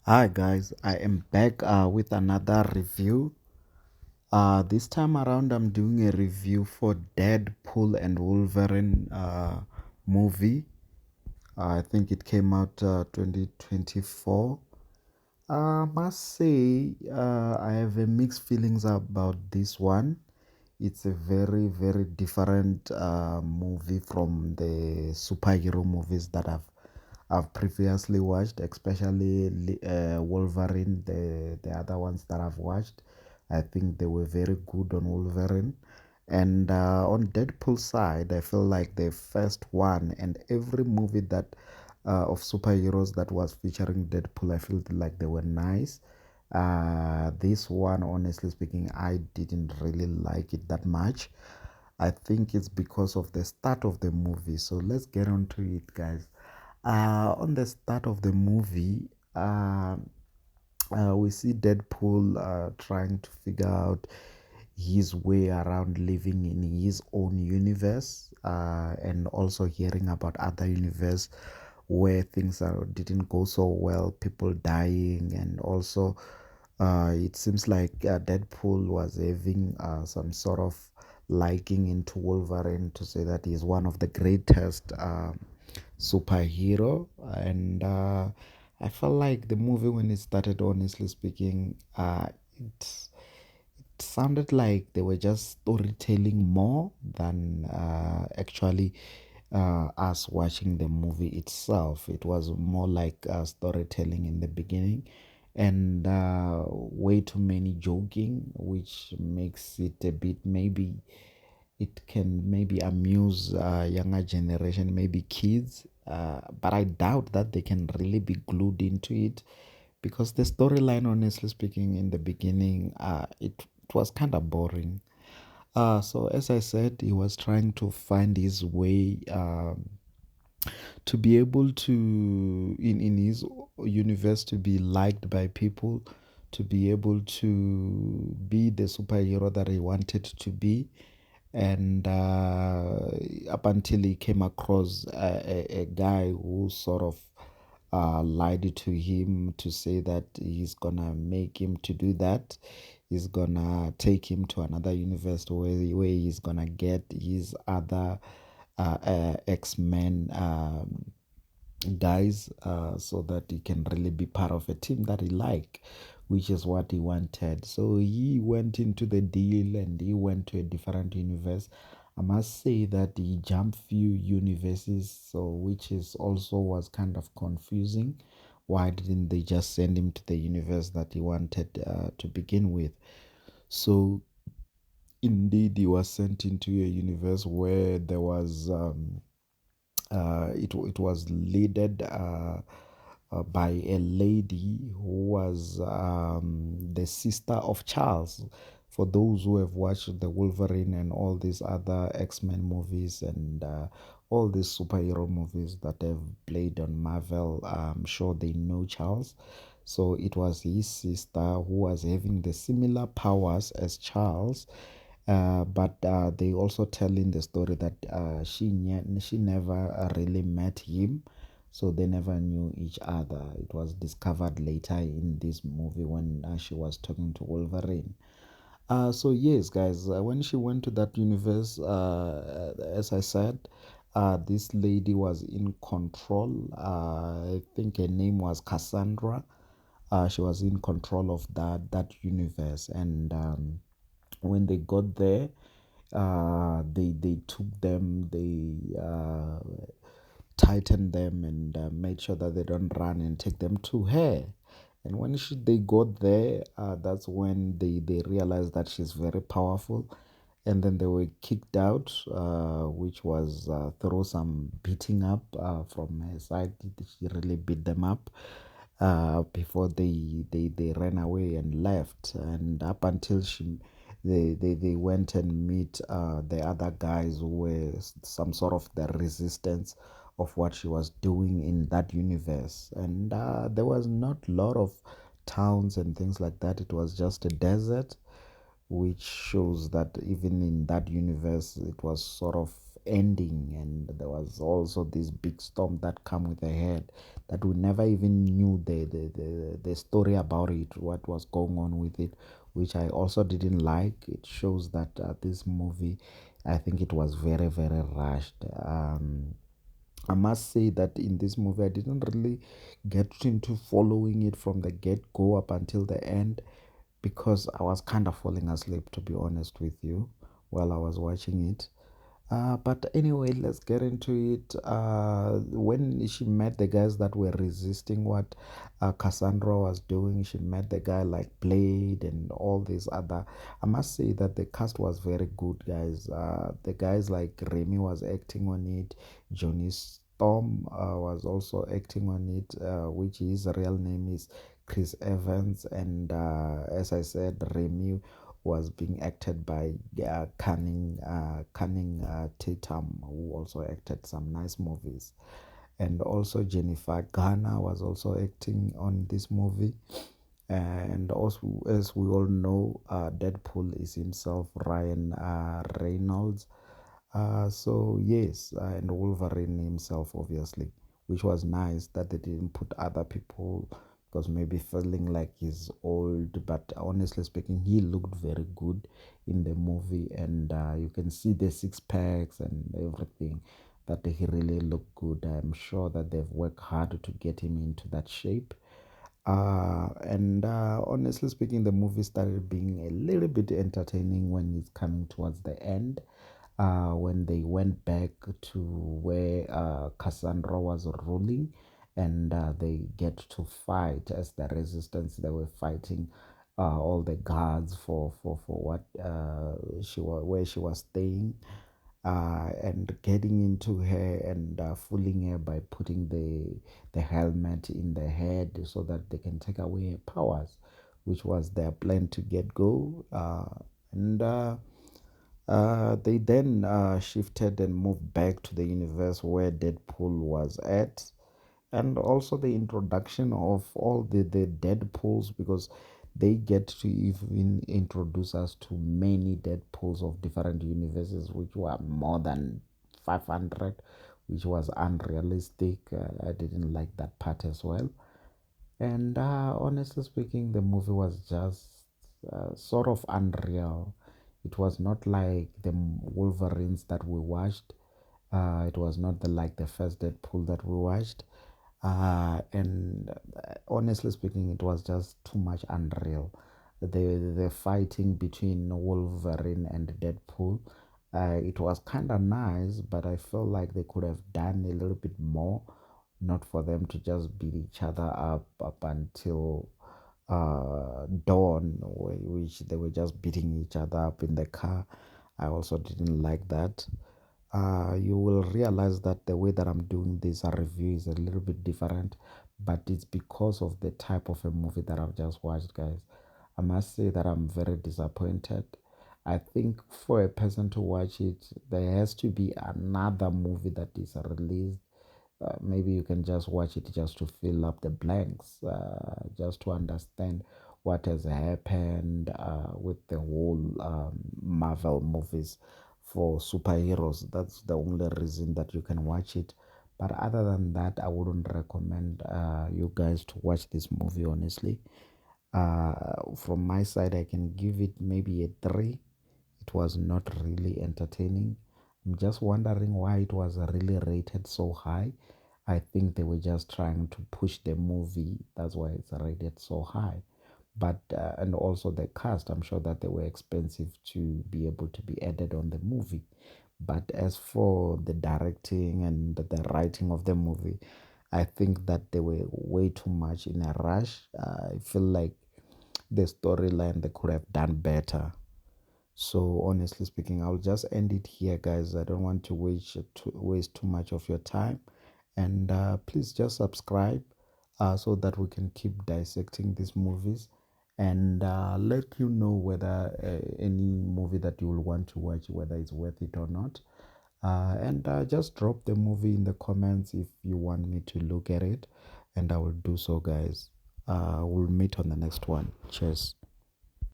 Hi guys, I am back with another review. This time around, I'm doing a review for Deadpool and Wolverine movie. I think it came out 2024. Must say, I have a mixed feelings about this one. It's a very different movie from the superhero movies that I've previously watched, especially Wolverine. The other ones that I've watched, I think they were very good on Wolverine. And on Deadpool side, I feel like the first one and every movie that of superheroes that was featuring Deadpool, I feel like they were nice. This one, honestly speaking, I didn't really like it that much. I think it's because of the start of the movie. So let's get on to it, guys. On the start of the movie, we see Deadpool trying to figure out his way around living in his own universe, and also hearing about other universe where things didn't go so well, people dying, and also it seems like Deadpool was having some sort of liking into Wolverine to say that he's one of the greatest superhero. And I felt like the movie when it started, honestly speaking, it it sounded like they were just storytelling more than actually us watching the movie itself. It was more like storytelling in the beginning, and way too many joking, which makes it a bit, maybe it can maybe amuse younger generation, maybe kids, but I doubt that they can really be glued into it, because the storyline, honestly speaking, in the beginning, it was kind of boring. So as I said, he was trying to find his way to be able to, in his universe, to be liked by people, to be able to be the superhero that he wanted to be. And up until he came across a guy who sort of lied to him to say that he's gonna make him to do that. He's gonna take him to another universe where he's gonna get his other X-Men guys, so that he can really be part of a team that he like, which is what he wanted. So he went into the deal and he went to a different universe. I must say that he jumped few universes, so which is also was kind of confusing. Why didn't they just send him to the universe that he wanted to begin with? So indeed, he was sent into a universe where there was it was leaded by a lady who was the sister of Charles. For those who have watched the Wolverine and all these other X-Men movies and all these superhero movies that have played on Marvel, I'm sure they know Charles. So it was his sister who was having the similar powers as Charles, but they also tell in the story that she never really met him, so they never knew each other. It was discovered later in this movie when she was talking to Wolverine. So yes, guys, when she went to that universe, as I said, this lady was in control. I think her name was Cassandra. She was in control of that universe, and when they got there, they took them, they tightened them, and made sure that they don't run and take them to her. And when they got there, that's when they realized that she's very powerful. And then they were kicked out, which was through some beating up from her side. She really beat them up before they ran away and left. And up until they went and meet the other guys who were some sort of the resistance of what she was doing in that universe. And there was not a lot of towns and things like that. It was just a desert, which shows that even in that universe, it was sort of ending, and there was also this big storm that come with ahead that we never even knew the story about it, what was going on with it, which I also didn't like. It shows that this movie, I think it was very rushed. I must say that in this movie, I didn't really get into following it from the get go up until the end because I was kind of falling asleep, to be honest with you, while I was watching it. But anyway, let's get into it. When she met the guys that were resisting what Cassandra was doing, she met the guy like Blade and all these other. I must say that the cast was very good, guys. The guys like Remy was acting on it, Johnny Storm was also acting on it, which his real name is Chris Evans, and as I said, Remy was being acted by Cunning Tatum, who also acted some nice movies. And also Jennifer Garner was also acting on this movie. And also, as we all know, Deadpool is himself Ryan Reynolds. So yes, and Wolverine himself, obviously, which was nice that they didn't put other people because maybe feeling like he's old. But honestly speaking, he looked very good in the movie, and you can see the six packs and everything. That he really looked good. I'm sure that they've worked hard to get him into that shape. And honestly speaking, the movie started being a little bit entertaining when it's coming towards the end. When they went back to where Cassandra was ruling, and they get to fight as the resistance. They were fighting all the guards for what she was where she was staying, and getting into her and fooling her by putting the helmet in the head so that they can take away her powers, which was their plan to get go. And They then shifted and moved back to the universe where Deadpool was at, and also the introduction of all the Deadpools, because they get to even introduce us to many Deadpools of different universes, which were more than 500, which was unrealistic. I didn't like that part as well. And honestly speaking, the movie was just sort of unreal. It was not like the Wolverines that we watched. It was not like the first Deadpool that we watched. And Honestly speaking, it was just too much unreal. The fighting between Wolverine and Deadpool, it was kind of nice, but I felt like they could have done a little bit more, not for them to just beat each other up until dawn, which they were just beating each other up in the car. I also didn't like that. You will realize that the way that I'm doing this review is a little bit different, but it's because of the type of a movie that I've just watched, guys. I must say that I'm very disappointed. I think for a person to watch it, there has to be another movie that is released. Maybe you can just watch it just to fill up the blanks, just to understand what has happened with the whole Marvel movies for superheroes. That's the only reason that you can watch it. But other than that, I wouldn't recommend you guys to watch this movie, honestly. From my side, I can give it maybe a 3. It was not really entertaining. I'm just wondering why it was really rated so high. I think they were just trying to push the movie. That's why it's rated so high. But and also the cast, I'm sure that they were expensive to be able to be added on the movie. But as for the directing and the writing of the movie, I think that they were way too much in a rush. I feel like the storyline they could have done better. So honestly speaking, I'll just end it here, guys. I don't want to waste too much of your time, and please just subscribe so that we can keep dissecting these movies, and let you know whether any movie that you will want to watch, whether it's worth it or not. And Just drop the movie in the comments if you want me to look at it, and I will do so, guys. We'll meet on the next one. Cheers.